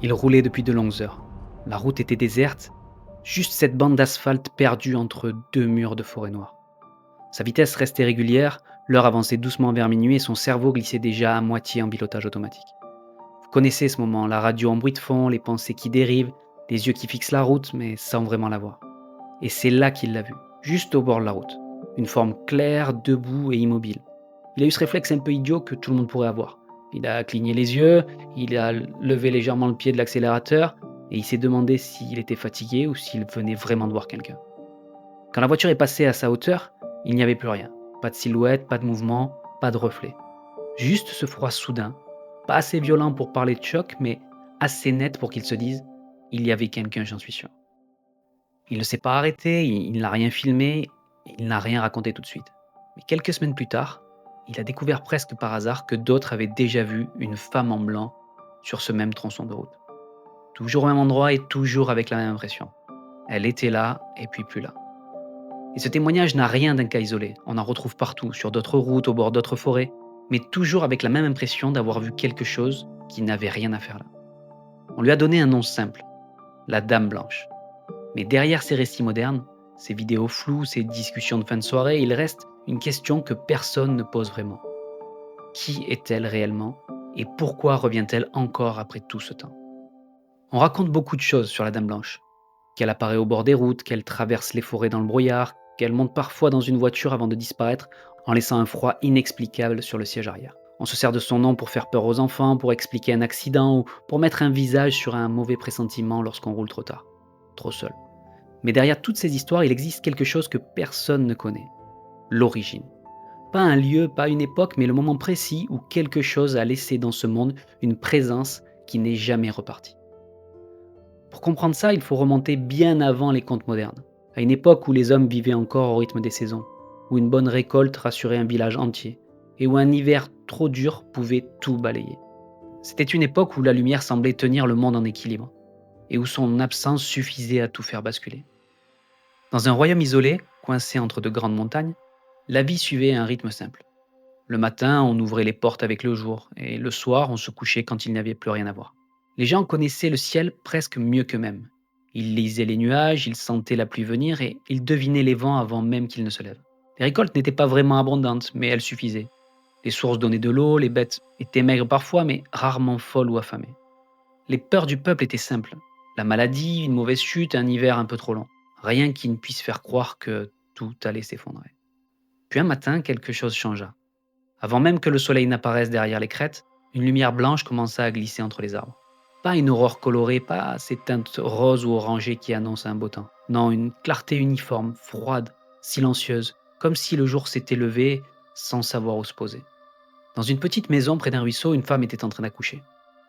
Il roulait depuis de longues heures. La route était déserte, juste cette bande d'asphalte perdue entre deux murs de forêt noire. Sa vitesse restait régulière, l'heure avançait doucement vers minuit et son cerveau glissait déjà à moitié en pilotage automatique. Vous connaissez ce moment, la radio en bruit de fond, les pensées qui dérivent, les yeux qui fixent la route mais sans vraiment la voir. Et c'est là qu'il l'a vue, juste au bord de la route. Une forme claire, debout et immobile. Il a eu ce réflexe un peu idiot que tout le monde pourrait avoir. Il a cligné les yeux, il a levé légèrement le pied de l'accélérateur et il s'est demandé s'il était fatigué ou s'il venait vraiment de voir quelqu'un. Quand la voiture est passée à sa hauteur, il n'y avait plus rien. Pas de silhouette, pas de mouvement, pas de reflet. Juste ce froid soudain, pas assez violent pour parler de choc, mais assez net pour qu'il se dise il y avait quelqu'un, j'en suis sûr. Il ne s'est pas arrêté, il n'a rien filmé, il n'a rien raconté tout de suite. Mais quelques semaines plus tard, il a découvert presque par hasard que d'autres avaient déjà vu une femme en blanc sur ce même tronçon de route. Toujours au même endroit et toujours avec la même impression. Elle était là et puis plus là. Et ce témoignage n'a rien d'un cas isolé. On en retrouve partout, sur d'autres routes, au bord d'autres forêts, mais toujours avec la même impression d'avoir vu quelque chose qui n'avait rien à faire là. On lui a donné un nom simple, la Dame Blanche. Mais derrière ces récits modernes, ces vidéos floues, ces discussions de fin de soirée, il reste une question que personne ne pose vraiment. Qui est-elle réellement et pourquoi revient-elle encore après tout ce temps? On raconte beaucoup de choses sur la Dame Blanche. Qu'elle apparaît au bord des routes, qu'elle traverse les forêts dans le brouillard, qu'elle monte parfois dans une voiture avant de disparaître en laissant un froid inexplicable sur le siège arrière. On se sert de son nom pour faire peur aux enfants, pour expliquer un accident ou pour mettre un visage sur un mauvais pressentiment lorsqu'on roule trop tard, trop seul. Mais derrière toutes ces histoires, il existe quelque chose que personne ne connaît. L'origine. Pas un lieu, pas une époque, mais le moment précis où quelque chose a laissé dans ce monde une présence qui n'est jamais repartie. Pour comprendre ça, il faut remonter bien avant les contes modernes, à une époque où les hommes vivaient encore au rythme des saisons, où une bonne récolte rassurait un village entier, et où un hiver trop dur pouvait tout balayer. C'était une époque où la lumière semblait tenir le monde en équilibre, et où son absence suffisait à tout faire basculer. Dans un royaume isolé, coincé entre de grandes montagnes, la vie suivait un rythme simple. Le matin, on ouvrait les portes avec le jour, et le soir, on se couchait quand il n'y avait plus rien à voir. Les gens connaissaient le ciel presque mieux qu'eux-mêmes. Ils lisaient les nuages, ils sentaient la pluie venir et ils devinaient les vents avant même qu'ils ne se lèvent. Les récoltes n'étaient pas vraiment abondantes, mais elles suffisaient. Les sources donnaient de l'eau, les bêtes étaient maigres parfois, mais rarement folles ou affamées. Les peurs du peuple étaient simples. La maladie, une mauvaise chute, un hiver un peu trop long. Rien qui ne puisse faire croire que tout allait s'effondrer. Puis un matin, quelque chose changea. Avant même que le soleil n'apparaisse derrière les crêtes, une lumière blanche commença à glisser entre les arbres. Pas une aurore colorée, pas ces teintes roses ou orangées qui annoncent un beau temps. Non, une clarté uniforme, froide, silencieuse, comme si le jour s'était levé sans savoir où se poser. Dans une petite maison près d'un ruisseau, une femme était en train d'accoucher.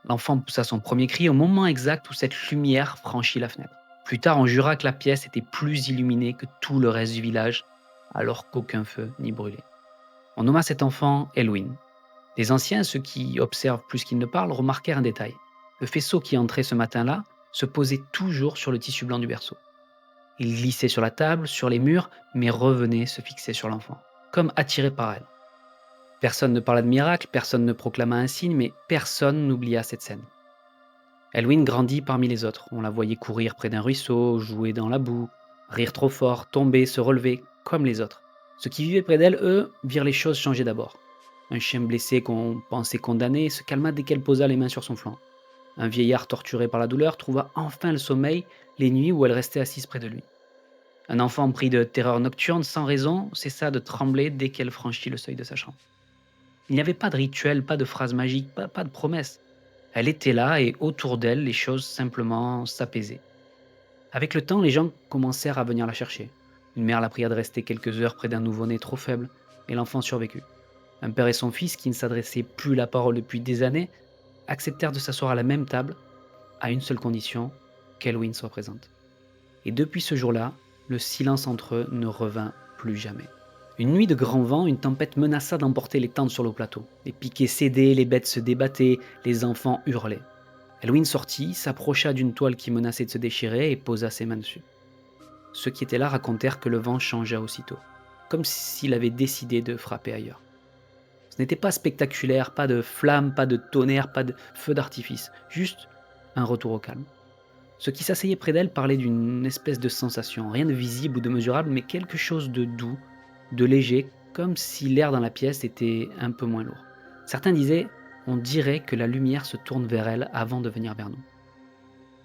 L'enfant poussa son premier cri au moment exact où cette lumière franchit la fenêtre. Plus tard, on jura que la pièce était plus illuminée que tout le reste du village, alors qu'aucun feu n'y brûlait. On nomma cet enfant Elwin. Les anciens, ceux qui observent plus qu'ils ne parlent, remarquèrent un détail. Le faisceau qui entrait ce matin-là se posait toujours sur le tissu blanc du berceau. Il glissait sur la table, sur les murs, mais revenait se fixer sur l'enfant, comme attiré par elle. Personne ne parla de miracle, personne ne proclama un signe, mais personne n'oublia cette scène. Elwin grandit parmi les autres. On la voyait courir près d'un ruisseau, jouer dans la boue, rire trop fort, tomber, se relever, comme les autres. Ceux qui vivaient près d'elle, eux, virent les choses changer d'abord. Un chien blessé qu'on pensait condamné se calma dès qu'elle posa les mains sur son flanc. Un vieillard torturé par la douleur trouva enfin le sommeil les nuits où elle restait assise près de lui. Un enfant pris de terreur nocturne sans raison cessa de trembler dès qu'elle franchit le seuil de sa chambre. Il n'y avait pas de rituel, pas de phrase magique, pas de promesse. Elle était là et autour d'elle, les choses simplement s'apaisaient. Avec le temps, les gens commencèrent à venir la chercher. Une mère la pria de rester quelques heures près d'un nouveau-né trop faible, et l'enfant survécut. Un père et son fils, qui ne s'adressaient plus la parole depuis des années, acceptèrent de s'asseoir à la même table, à une seule condition, qu'Elwin soit présente. Et depuis ce jour-là, le silence entre eux ne revint plus jamais. Une nuit de grand vent, une tempête menaça d'emporter les tentes sur le plateau. Les piquets cédaient, les bêtes se débattaient, les enfants hurlaient. Elwin sortit, s'approcha d'une toile qui menaçait de se déchirer et posa ses mains dessus. Ceux qui étaient là racontèrent que le vent changea aussitôt, comme s'il avait décidé de frapper ailleurs. Ce n'était pas spectaculaire, pas de flammes, pas de tonnerre, pas de feu d'artifice, juste un retour au calme. Ceux qui s'asseyaient près d'elle parlaient d'une espèce de sensation, rien de visible ou de mesurable, mais quelque chose de doux, de léger, comme si l'air dans la pièce était un peu moins lourd. Certains disaient, on dirait que la lumière se tourne vers elle avant de venir vers nous.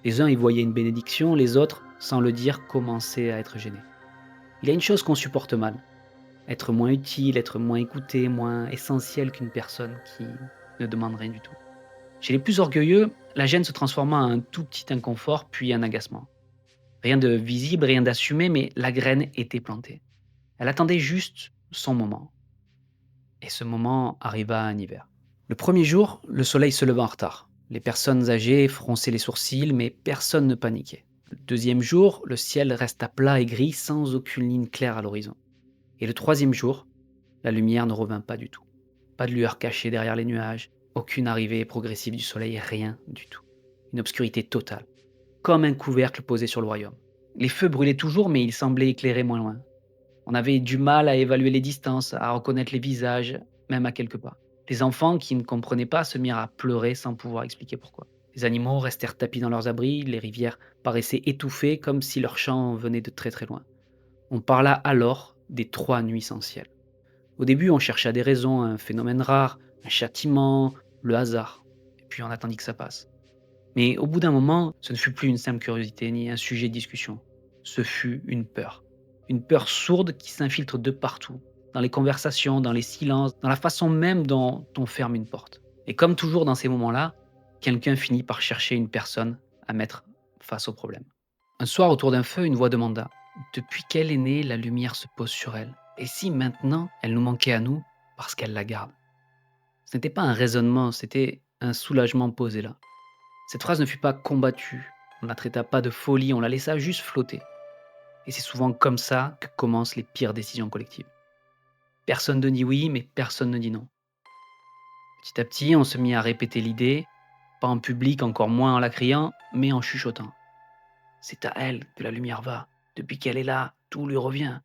Les uns y voyaient une bénédiction, les autres, sans le dire, commençaient à être gênés. Il y a une chose qu'on supporte mal, être moins utile, être moins écouté, moins essentiel qu'une personne qui ne demande rien du tout. Chez les plus orgueilleux, la gêne se transforma en un tout petit inconfort, puis un agacement. Rien de visible, rien d'assumé, mais la graine était plantée. Elle attendait juste son moment. Et ce moment arriva un hiver. Le premier jour, le soleil se leva en retard. Les personnes âgées fronçaient les sourcils, mais personne ne paniquait. Le deuxième jour, le ciel resta plat et gris sans aucune ligne claire à l'horizon. Et le troisième jour, la lumière ne revint pas du tout. Pas de lueur cachée derrière les nuages, aucune arrivée progressive du soleil, rien du tout. Une obscurité totale, comme un couvercle posé sur le royaume. Les feux brûlaient toujours, mais ils semblaient éclairer moins loin. On avait du mal à évaluer les distances, à reconnaître les visages, même à quelques pas. Les enfants, qui ne comprenaient pas, se mirent à pleurer sans pouvoir expliquer pourquoi. Les animaux restèrent tapis dans leurs abris, les rivières paraissaient étouffées, comme si leur chant venait de très très loin. On parla alors des 3 nuits sans ciel. Au début, on chercha des raisons, un phénomène rare, un châtiment, le hasard. Et puis on attendit que ça passe. Mais au bout d'un moment, ce ne fut plus une simple curiosité ni un sujet de discussion. Ce fut une peur. Une peur sourde qui s'infiltre de partout, dans les conversations, dans les silences, dans la façon même dont on ferme une porte. Et comme toujours dans ces moments-là, quelqu'un finit par chercher une personne à mettre face au problème. Un soir, autour d'un feu, une voix demanda: depuis qu'elle est née, la lumière se pose sur elle. Et si maintenant, elle nous manquait à nous parce qu'elle la garde? Ce n'était pas un raisonnement, c'était un soulagement posé là. Cette phrase ne fut pas combattue, on ne la traita pas de folie, on la laissa juste flotter. Et c'est souvent comme ça que commencent les pires décisions collectives. Personne ne dit oui, mais personne ne dit non. Petit à petit, on se mit à répéter l'idée, pas en public, encore moins en la criant, mais en chuchotant. C'est à elle que la lumière va. Depuis qu'elle est là, tout lui revient.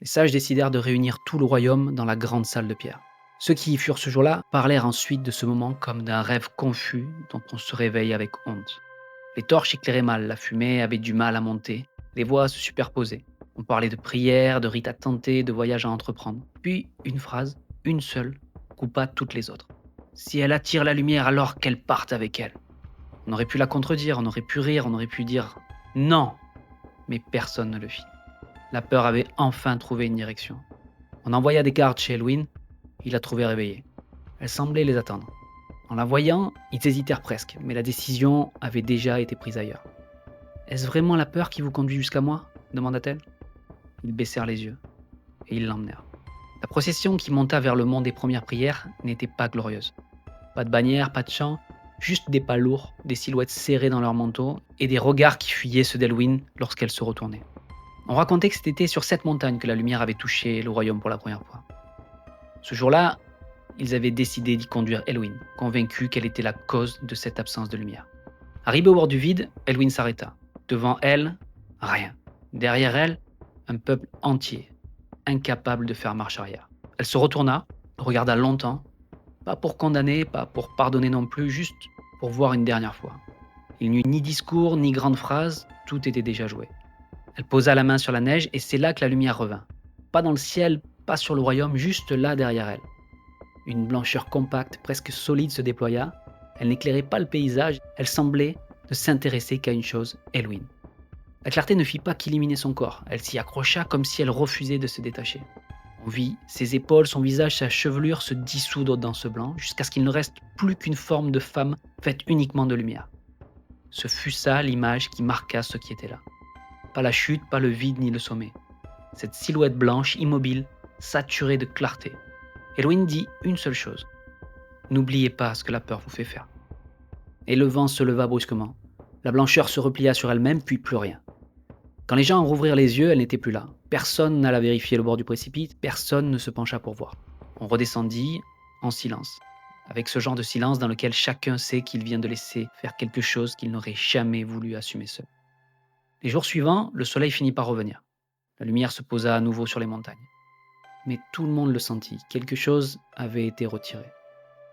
Les sages décidèrent de réunir tout le royaume dans la grande salle de pierre. Ceux qui y furent ce jour-là parlèrent ensuite de ce moment comme d'un rêve confus dont on se réveille avec honte. Les torches éclairaient mal, la fumée avait du mal à monter, les voix se superposaient. On parlait de prières, de rites à tenter, de voyages à entreprendre. Puis une phrase, une seule, coupa toutes les autres. Si elle attire la lumière, alors qu'elle parte avec elle. On aurait pu la contredire, on aurait pu rire, on aurait pu dire non, mais personne ne le fit. La peur avait enfin trouvé une direction. On envoya des gardes chez Elwyn, il la trouvait réveillée. Elle semblait les attendre. En la voyant, ils hésitèrent presque, mais la décision avait déjà été prise ailleurs. Est-ce vraiment la peur qui vous conduit jusqu'à moi demanda-t-elle. Ils baissèrent les yeux, et ils l'emmenèrent. La procession qui monta vers le mont des premières prières n'était pas glorieuse. Pas de bannière, pas de chant, juste des pas lourds, des silhouettes serrées dans leurs manteaux, et des regards qui fuyaient ceux d'Elwyn lorsqu'elle se retournait. On racontait que c'était sur cette montagne que la lumière avait touché le royaume pour la première fois. Ce jour-là, ils avaient décidé d'y conduire Elwyn, convaincus qu'elle était la cause de cette absence de lumière. Arrivée au bord du vide, Elwyn s'arrêta. Devant elle, rien. Derrière elle, un peuple entier, incapable de faire marche arrière. Elle se retourna, regarda longtemps, pas pour condamner, pas pour pardonner non plus, juste pour voir une dernière fois. Il n'y eut ni discours, ni grande phrase, tout était déjà joué. Elle posa la main sur la neige et c'est là que la lumière revint. Pas dans le ciel, pas sur le royaume, juste là derrière elle. Une blancheur compacte, presque solide se déploya. Elle n'éclairait pas le paysage, elle semblait ne s'intéresser qu'à une chose, Elwyn. La clarté ne fit pas qu'illuminer son corps, elle s'y accrocha comme si elle refusait de se détacher. On vit ses épaules, son visage, sa chevelure se dissoudre dans ce blanc, jusqu'à ce qu'il ne reste plus qu'une forme de femme faite uniquement de lumière. Ce fut ça l'image qui marqua ce qui était là. Pas la chute, pas le vide ni le sommet. Cette silhouette blanche, immobile, saturée de clarté. Elwyn dit une seule chose. N'oubliez pas ce que la peur vous fait faire. Et le vent se leva brusquement. La blancheur se replia sur elle-même, puis plus rien. Quand les gens rouvrirent les yeux, elle n'était plus là. Personne n'alla vérifier le bord du précipice, personne ne se pencha pour voir. On redescendit en silence, avec ce genre de silence dans lequel chacun sait qu'il vient de laisser faire quelque chose qu'il n'aurait jamais voulu assumer seul. Les jours suivants, le soleil finit par revenir. La lumière se posa à nouveau sur les montagnes. Mais tout le monde le sentit, quelque chose avait été retiré.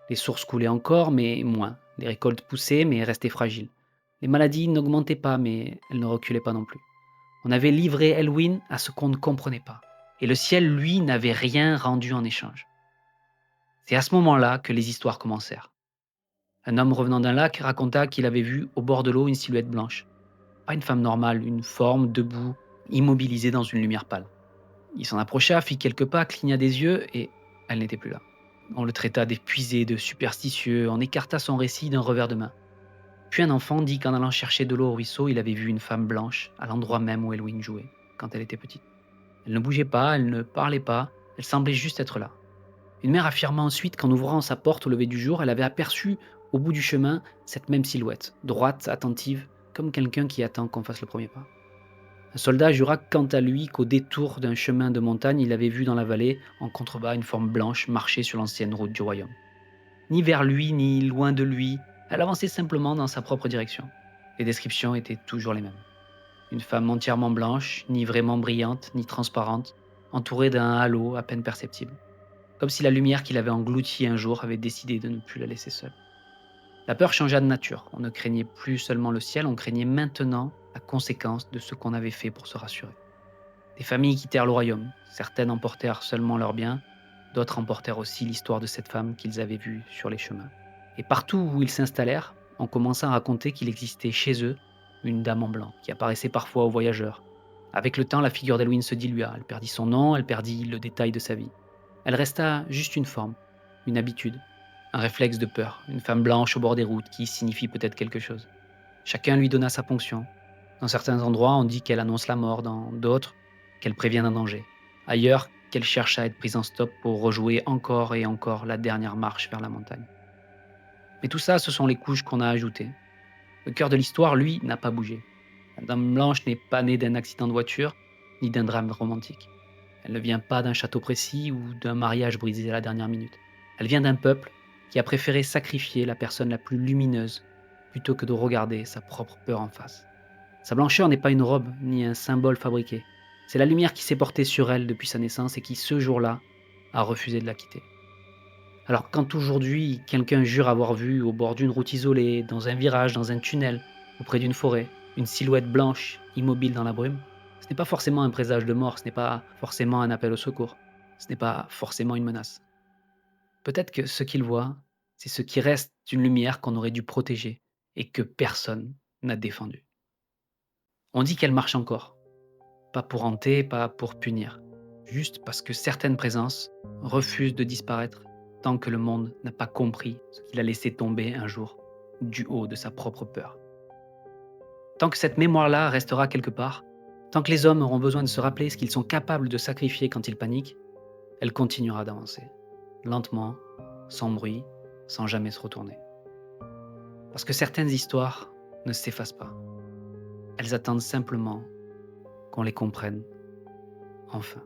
Les sources coulaient encore, mais moins. Les récoltes poussaient, mais restaient fragiles. Les maladies n'augmentaient pas, mais elles ne reculaient pas non plus. On avait livré Elwyn à ce qu'on ne comprenait pas. Et le ciel, lui, n'avait rien rendu en échange. C'est à ce moment-là que les histoires commencèrent. Un homme revenant d'un lac raconta qu'il avait vu au bord de l'eau une silhouette blanche. Pas une femme normale, une forme debout, immobilisée dans une lumière pâle. Il s'en approcha, fit quelques pas, cligna des yeux et elle n'était plus là. On le traita d'épuisé, de superstitieux, on écarta son récit d'un revers de main. Puis un enfant dit qu'en allant chercher de l'eau au ruisseau, il avait vu une femme blanche à l'endroit même où Elwyn jouait, quand elle était petite. Elle ne bougeait pas, elle ne parlait pas, elle semblait juste être là. Une mère affirma ensuite qu'en ouvrant sa porte au lever du jour, elle avait aperçu, au bout du chemin, cette même silhouette, droite, attentive, comme quelqu'un qui attend qu'on fasse le premier pas. Un soldat jura quant à lui qu'au détour d'un chemin de montagne, il avait vu dans la vallée, en contrebas, une forme blanche marcher sur l'ancienne route du royaume. Ni vers lui, ni loin de lui, elle avançait simplement dans sa propre direction. Les descriptions étaient toujours les mêmes. Une femme entièrement blanche, ni vraiment brillante, ni transparente, entourée d'un halo à peine perceptible. Comme si la lumière qui l'avait engloutie un jour avait décidé de ne plus la laisser seule. La peur changea de nature. On ne craignait plus seulement le ciel, on craignait maintenant la conséquence de ce qu'on avait fait pour se rassurer. Des familles quittèrent le royaume. Certaines emportèrent seulement leurs biens, d'autres emportèrent aussi l'histoire de cette femme qu'ils avaient vue sur les chemins. Et partout où ils s'installèrent, on commença à raconter qu'il existait chez eux une dame en blanc qui apparaissait parfois aux voyageurs. Avec le temps, la figure d'Elwyn se dilua. Elle perdit son nom, elle perdit le détail de sa vie. Elle resta juste une forme, une habitude, un réflexe de peur, une femme blanche au bord des routes qui signifie peut-être quelque chose. Chacun lui donna sa ponction. Dans certains endroits, on dit qu'elle annonce la mort, dans d'autres, qu'elle prévient d'un danger. Ailleurs, qu'elle cherche à être prise en stop pour rejouer encore et encore la dernière marche vers la montagne. Mais tout ça, ce sont les couches qu'on a ajoutées. Le cœur de l'histoire, lui, n'a pas bougé. La Dame Blanche n'est pas née d'un accident de voiture, ni d'un drame romantique. Elle ne vient pas d'un château précis ou d'un mariage brisé à la dernière minute. Elle vient d'un peuple qui a préféré sacrifier la personne la plus lumineuse plutôt que de regarder sa propre peur en face. Sa blancheur n'est pas une robe ni un symbole fabriqué. C'est la lumière qui s'est portée sur elle depuis sa naissance et qui, ce jour-là, a refusé de la quitter. Alors quand aujourd'hui quelqu'un jure avoir vu au bord d'une route isolée, dans un virage, dans un tunnel, ou près d'une forêt, une silhouette blanche immobile dans la brume, ce n'est pas forcément un présage de mort, ce n'est pas forcément un appel au secours, ce n'est pas forcément une menace. Peut-être que ce qu'il voit, c'est ce qui reste d'une lumière qu'on aurait dû protéger et que personne n'a défendu. On dit qu'elle marche encore, pas pour hanter, pas pour punir, juste parce que certaines présences refusent de disparaître tant que le monde n'a pas compris ce qu'il a laissé tomber un jour du haut de sa propre peur. Tant que cette mémoire-là restera quelque part, tant que les hommes auront besoin de se rappeler ce qu'ils sont capables de sacrifier quand ils paniquent, elle continuera d'avancer, lentement, sans bruit, sans jamais se retourner. Parce que certaines histoires ne s'effacent pas. Elles attendent simplement qu'on les comprenne enfin.